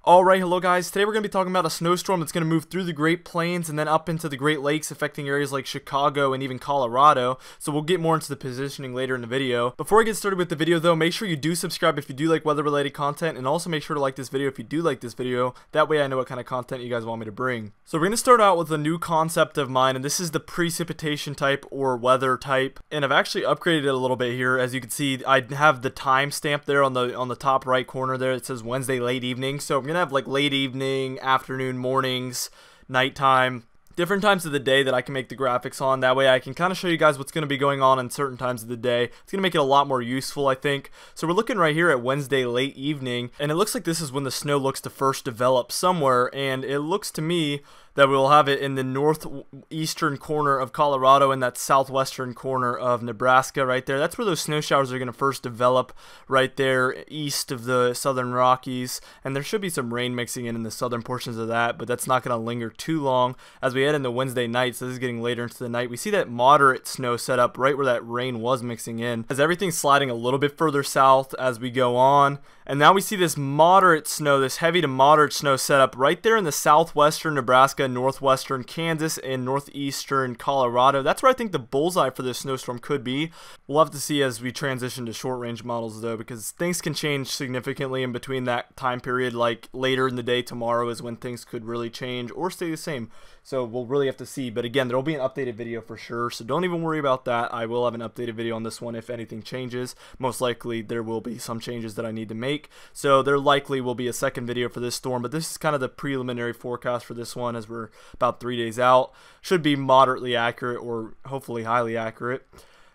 Alright, hello guys. Today we're going to be talking about a snowstorm that's going to move through the Great Plains and then up into the Great Lakes, affecting areas like Chicago and even Colorado. So we'll get more into the positioning later in the video. Before I get started with the video though, make sure you do subscribe if you do like weather related content, and also make sure to like this video if you do like this video. That way I know what kind of content you guys want me to bring. So we're going to start out with a new concept of mine, and this is the precipitation type or weather type. And I've actually upgraded it a little bit here. As you can see, I have the timestamp there on the top right corner there. It says Wednesday late evening. So I'm gonna have like late evening, afternoon, mornings, nighttime, different times of the day that I can make the graphics on. That way I can kind of show you guys what's going to be going on in certain times of the day. It's going to make it a lot more useful, I think. So we're looking right here at Wednesday late evening, and it looks like this is when the snow looks to first develop somewhere, and it looks to me that we'll have it in the northeastern corner of Colorado and that southwestern corner of Nebraska right there. That's where those snow showers are going to first develop, right there east of the southern Rockies. And there should be some rain mixing in the southern portions of that, but that's not going to linger too long. As we head into Wednesday night, so this is getting later into the night, we see that moderate snow set up right where that rain was mixing in, as everything's sliding a little bit further south as we go on. And now we see this moderate snow, this heavy to moderate snow set up right there in the southwestern Nebraska, northwestern Kansas, and northeastern Colorado. That's where I think the bullseye for this snowstorm could be. We'll have to see as we transition to short range models though, because things can change significantly in between that time period. Like later in the day tomorrow is when things could really change or stay the same. So we'll really have to see. But again, there will be an updated video for sure, so don't even worry about that. I will have an updated video on this one if anything changes. Most likely there will be some changes that I need to make, so there likely will be a second video for this storm. But this is kind of the preliminary forecast for this one, as we're about 3 days out. Should be moderately accurate, or hopefully highly accurate.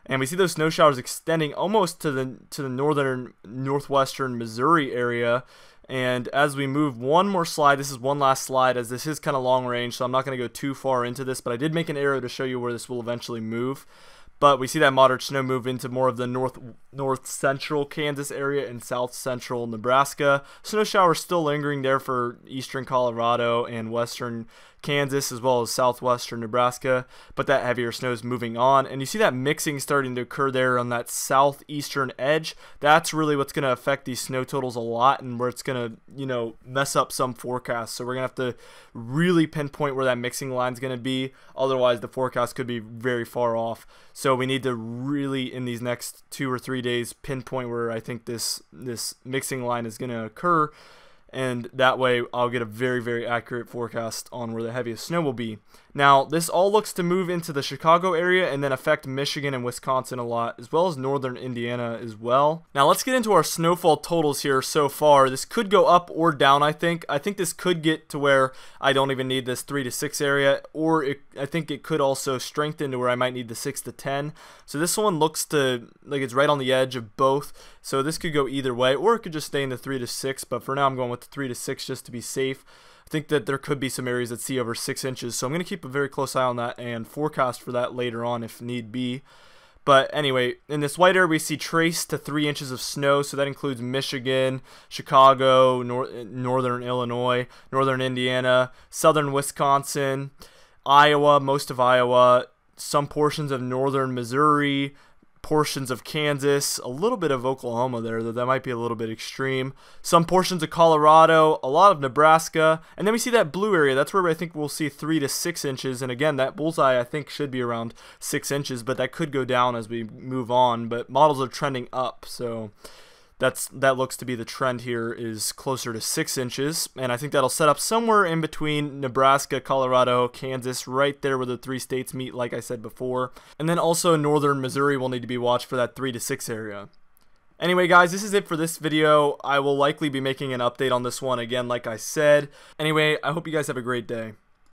And we see those snow showers extending almost to the northwestern Missouri area. And as we move one more slide, this is one last slide, as this is kind of long range, so I'm not going to go too far into this, but I did make an arrow to show you where this will eventually move. But we see that moderate snow move into more of the north central Kansas area and south central Nebraska. Snow showers still lingering there for eastern Colorado and western Kansas, as well as southwestern Nebraska, but that heavier snow is moving on, and you see that mixing starting to occur there on that southeastern edge. That's really what's going to affect these snow totals a lot, and where it's going to, mess up some forecasts. So we're going to have to really pinpoint where that mixing line is going to be, otherwise the forecast could be very far off. So we need to really, in these next 2 or 3 days, pinpoint where I think this mixing line is going to occur. And that way I'll get a very, very accurate forecast on where the heaviest snow will be. Now, this all looks to move into the Chicago area and then affect Michigan and Wisconsin a lot, as well as northern Indiana as well. Now, let's get into our snowfall totals here so far. This could go up or down, I think. I think this could get to where I don't even need this 3 to 6 area, or I think it could also strengthen to where I might need the 6 to 10. So this one looks to like it's right on the edge of both. So this could go either way, or it could just stay in the 3 to 6, but for now I'm going with the 3 to 6 just to be safe. I think that there could be some areas that see over 6 inches, so I'm going to keep a very close eye on that and forecast for that later on if need be. But anyway, in this white area we see trace to 3 inches of snow, so that includes Michigan, Chicago, northern Illinois, northern Indiana, southern Wisconsin, Iowa, most of Iowa, some portions of northern Missouri, portions of Kansas, a little bit of Oklahoma there, though that might be a little bit extreme. Some portions of Colorado, a lot of Nebraska, and then we see that blue area. That's where I think we'll see 3 to 6 inches, and again, that bullseye I think should be around 6 inches, but that could go down as we move on. But models are trending up, so that looks to be the trend here, is closer to 6 inches, and I think that'll set up somewhere in between Nebraska, Colorado, Kansas, right there where the 3 states meet, like I said before. And then also northern Missouri will need to be watched for that 3 to 6 area. Anyway guys, this is it for this video. I will likely be making an update on this one again, like I said. Anyway, I hope you guys have a great day.